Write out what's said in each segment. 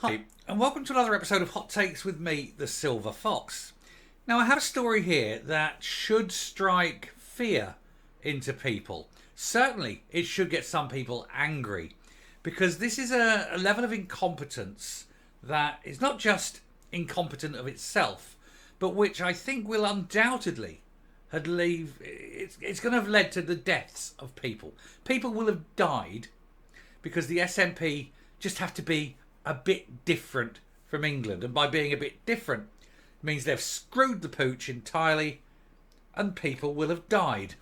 Hi, and welcome to another episode of Hot Takes with me, the Silver Fox. Now, I have a story here that should strike fear into people. Certainly, it should get some people angry because this is a level of incompetence that is not just incompetent of itself, but which I think will undoubtedly it's going to have led to the deaths of people. People will have died because the SNP just have to be a bit different from England, and by being a bit different means they've screwed the pooch entirely and people will have died.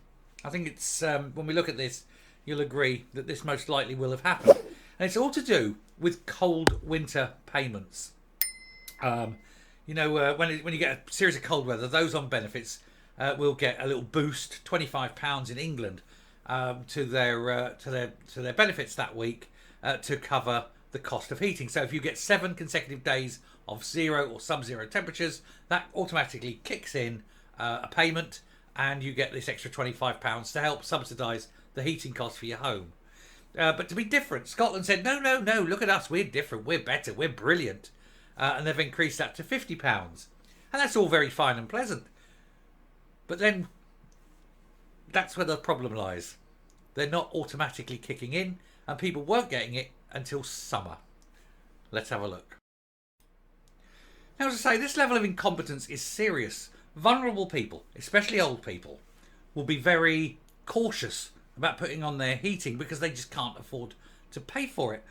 I think it's when we look at this, you'll agree that this most likely will have happened, and it's all to do with cold winter payments. When you get a series of cold weather, those on benefits will get a little boost, £25 in England, to their benefits that week to cover the cost of heating. So if you get 7 consecutive days of zero or sub-zero temperatures, that automatically kicks in a payment, and you get this extra £25 to help subsidise the heating costs for your home. But to be different, Scotland said, no, look at us, we're different, we're better, we're brilliant. And they've increased that to £50. And that's all very fine and pleasant. But then that's where the problem lies. They're not automatically kicking in, and people weren't getting it until summer. Let's have a look. Now, as I say, this level of incompetence is serious. Vulnerable people, especially old people, will be very cautious about putting on their heating because they just can't afford to pay for it.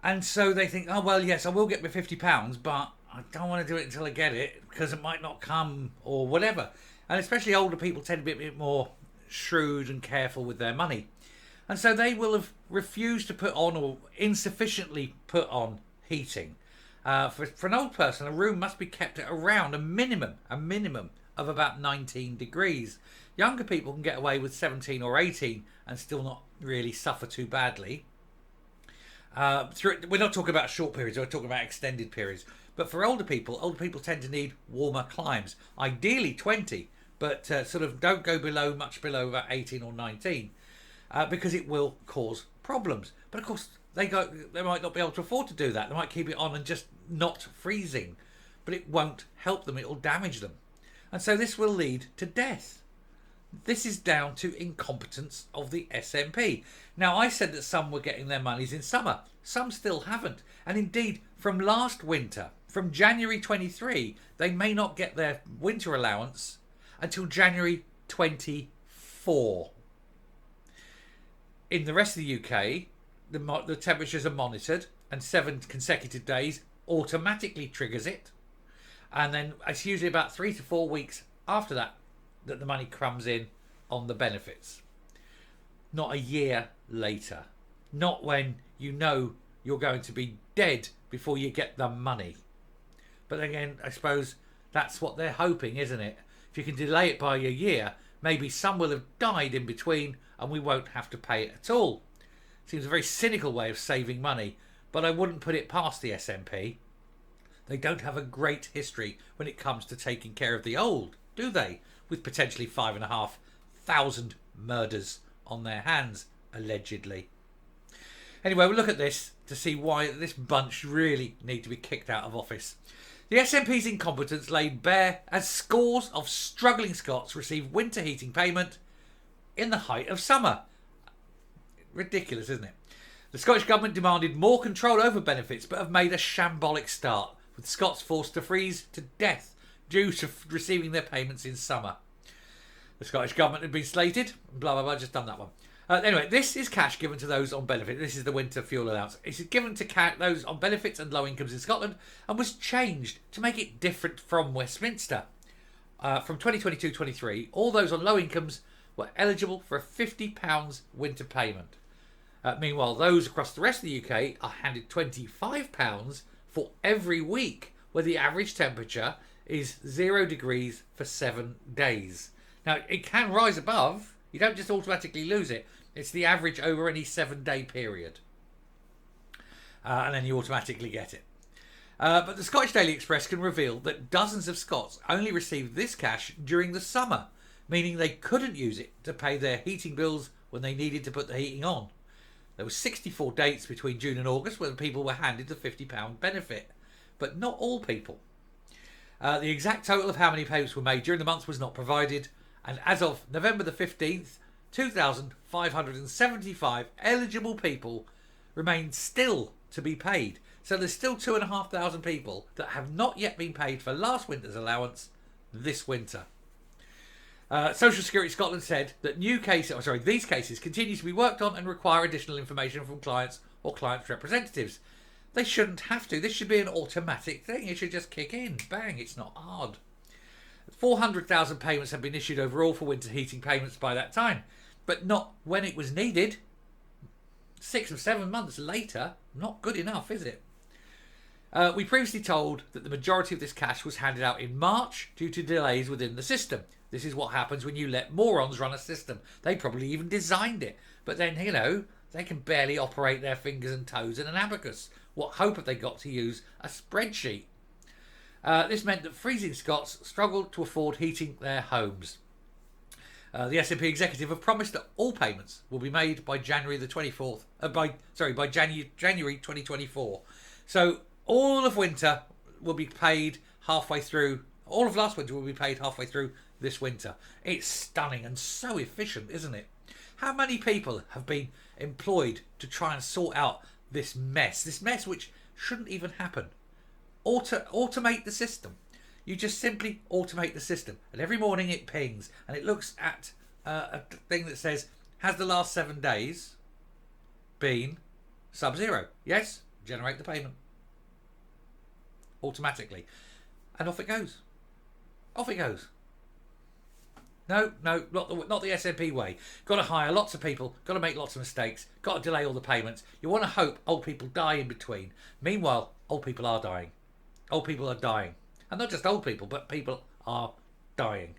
And so they think, oh, well, yes, I will get my £50, but I don't want to do it until I get it because it might not come or whatever. And especially older people tend to be a bit more shrewd and careful with their money. And so they will have refused to put on or insufficiently put on heating. For an old person, a room must be kept at around a minimum of about 19 degrees. Younger people can get away with 17 or 18 and still not really suffer too badly. We're not talking about short periods, we're talking about extended periods. But for older people tend to need warmer climes, ideally 20, but sort of don't go much below about 18 or 19. Because it will cause problems. But of course, they might not be able to afford to do that. They might keep it on and just not freezing. But it won't help them. It will damage them. And so this will lead to death. This is down to incompetence of the SNP. Now, I said that some were getting their monies in summer. Some still haven't. And indeed, from last winter, from January 23, they may not get their winter allowance until January 24. In the rest of the UK, the temperatures are monitored, and 7 consecutive days automatically triggers it. And then it's usually about 3 to 4 weeks after that the money comes in on the benefits. Not a year later. Not when you know you're going to be dead before you get the money. But again, I suppose that's what they're hoping, isn't it? If you can delay it by a year, maybe some will have died in between and we won't have to pay it at all. Seems a very cynical way of saving money, but I wouldn't put it past the SNP. They don't have a great history when it comes to taking care of the old, do they? With potentially 5,500 murders on their hands, allegedly. Anyway, we'll look at this to see why this bunch really need to be kicked out of office. The SNP's incompetence laid bare as scores of struggling Scots receive winter heating payment in the height of summer. Ridiculous, isn't it? The Scottish Government demanded more control over benefits, but have made a shambolic start, with Scots forced to freeze to death due to receiving their payments in summer. The Scottish Government had been slated, blah, blah, blah, just done that one. Anyway, this is cash given to those on benefit. This is the winter fuel allowance. It's given to those on benefits and low incomes in Scotland and was changed to make it different from Westminster. From 2022-23, all those on low incomes were eligible for a £50 winter payment. Meanwhile, those across the rest of the UK are handed £25 for every week, where the average temperature is 0 degrees for 7 days. Now, it can rise above. You don't just automatically lose it. It's the average over any 7-day period. And then you automatically get it. But the Scottish Daily Express can reveal that dozens of Scots only received this cash during the summer, meaning they couldn't use it to pay their heating bills when they needed to put the heating on. There were 64 dates between June and August when people were handed the £50 benefit, but not all people. The exact total of how many payments were made during the month was not provided, and as of November the 15th, 2,575 eligible people remain still to be paid. So there's still 2,500 people that have not yet been paid for last winter's allowance this winter. Social Security Scotland said that these cases continue to be worked on and require additional information from clients or clients' representatives. They shouldn't have to. This should be an automatic thing. It should just kick in. Bang, it's not hard. 400,000 payments have been issued overall for winter heating payments by that time, but not when it was needed. 6 or 7 months later, not good enough, is it? We previously told that the majority of this cash was handed out in March due to delays within the system. This is what happens when you let morons run a system. They probably even designed it, but then, they can barely operate their fingers and toes in an abacus. What hope have they got to use a spreadsheet? This meant that freezing Scots struggled to afford heating their homes. The SNP executive have promised that all payments will be made by January the 24th. By January 2024. So all of winter will be paid halfway through. All of last winter will be paid halfway through this winter. It's stunning and so efficient, isn't it? How many people have been employed to try and sort out this mess? This mess which shouldn't even happen. Automate the system. You just simply automate the system, and every morning it pings and it looks at a thing that says, has the last 7 days been sub-zero? Yes, generate the payment automatically, and off it goes. Off it goes. No, not the SNP way. Got to hire lots of people, got to make lots of mistakes, got to delay all the payments. You want to hope old people die in between. Meanwhile, old people are dying. Old people are dying. And not just old people, but people are dying.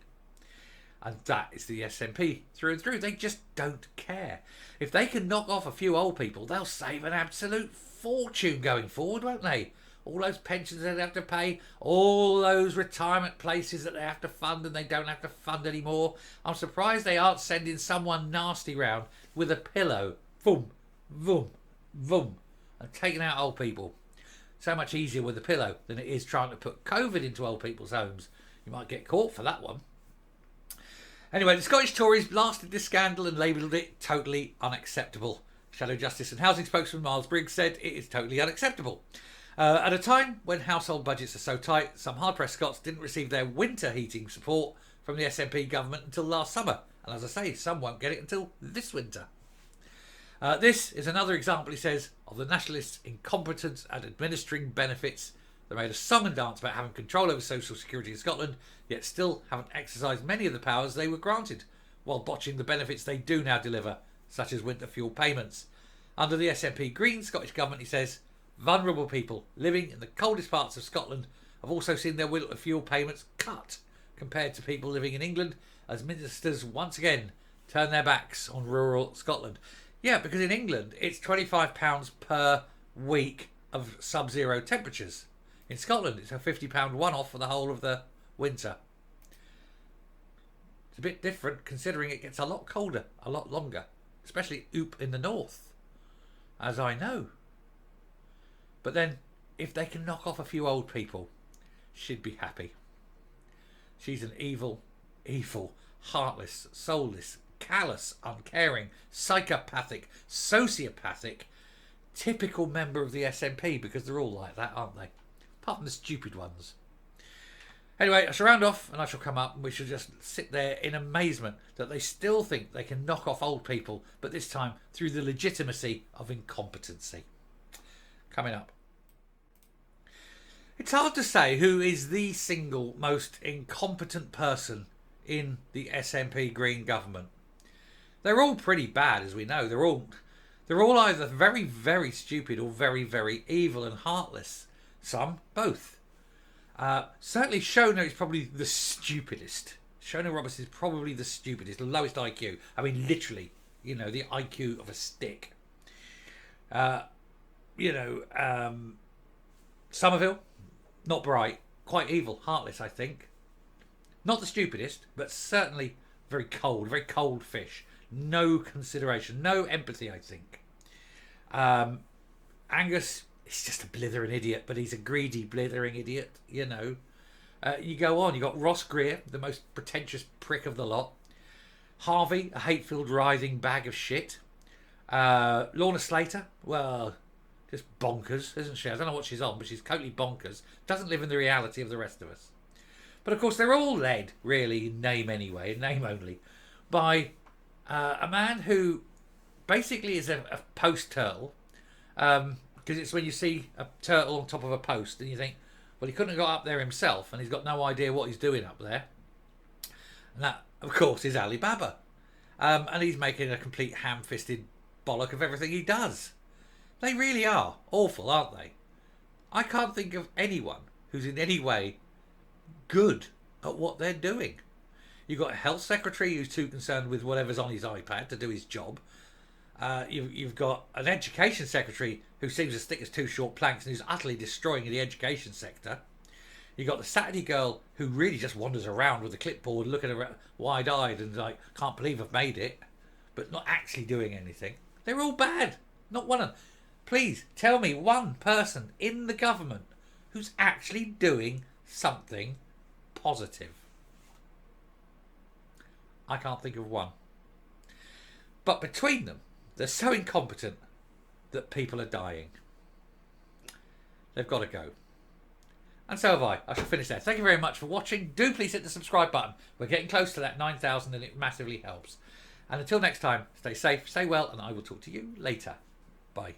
And that is the SNP through and through. They just don't care. If they can knock off a few old people, they'll save an absolute fortune going forward, won't they? All those pensions they have to pay, all those retirement places that they have to fund and they don't have to fund anymore. I'm surprised they aren't sending someone nasty round with a pillow. Boom, boom, boom. And taking out old people. So much easier with a pillow than it is trying to put COVID into old people's homes. You might get caught for that one. Anyway, the Scottish Tories blasted this scandal and labelled it totally unacceptable. Shadow Justice and Housing spokesman Miles Briggs said it is totally unacceptable. At a time when household budgets are so tight, some hard-pressed Scots didn't receive their winter heating support from the SNP government until last summer. And as I say, some won't get it until this winter. This is another example, he says, of the Nationalists' incompetence at administering benefits. They made a song and dance about having control over social security in Scotland, yet still haven't exercised many of the powers they were granted, while botching the benefits they do now deliver, such as winter fuel payments. Under the SNP Green Scottish Government, he says, vulnerable people living in the coldest parts of Scotland have also seen their winter fuel payments cut compared to people living in England, as ministers once again turn their backs on rural Scotland. Yeah, because in England, it's £25 per week of sub-zero temperatures. In Scotland, it's a £50 one-off for the whole of the winter. It's a bit different considering it gets a lot colder, a lot longer, especially up in the north, as I know. But then, if they can knock off a few old people, she'd be happy. She's an evil, heartless, soulless, callous, uncaring, psychopathic, sociopathic, typical member of the SNP, because they're all like that, aren't they? Apart from the stupid ones. Anyway, I shall round off and I shall come up and we shall just sit there in amazement that they still think they can knock off old people, but this time through the legitimacy of incompetency. Coming up. It's hard to say who is the single most incompetent person in the SNP Green government. They're all pretty bad, as we know. They're all either very, very stupid or very, very evil and heartless. Some, both. Certainly Shona is probably the stupidest. Shona Roberts is probably the stupidest, the lowest IQ. I mean, literally, the IQ of a stick. Somerville, not bright, quite evil, heartless, I think. Not the stupidest, but certainly very cold fish. No consideration, no empathy, I think. Angus is just a blithering idiot, but he's a greedy blithering idiot, you know. You go on, you got Ross Greer, the most pretentious prick of the lot. Harvey, a hate-filled writhing bag of shit. Lorna Slater, well, just bonkers, isn't she? I don't know what she's on, but she's totally bonkers. Doesn't live in the reality of the rest of us. But of course, they're all led, really, in name anyway, in name only, by a man who basically is a post turtle. Because it's when you see a turtle on top of a post and you think, well, he couldn't have got up there himself and he's got no idea what he's doing up there. And that, of course, is Alibaba. And he's making a complete ham-fisted bollock of everything he does. They really are awful, aren't they? I can't think of anyone who's in any way good at what they're doing. You've got a health secretary who's too concerned with whatever's on his iPad to do his job. You've got an education secretary who seems to stick his two short planks and who's utterly destroying the education sector. You've got the Saturday girl who really just wanders around with a clipboard looking around wide-eyed and like, can't believe I've made it, but not actually doing anything. They're all bad. Not one of them. Please tell me one person in the government who's actually doing something positive. I can't think of one. But between them, they're so incompetent that people are dying. They've got to go. And so have I. I shall finish there. Thank you very much for watching. Do please hit the subscribe button. We're getting close to that 9,000 and it massively helps. And until next time, stay safe, stay well, and I will talk to you later. Bye.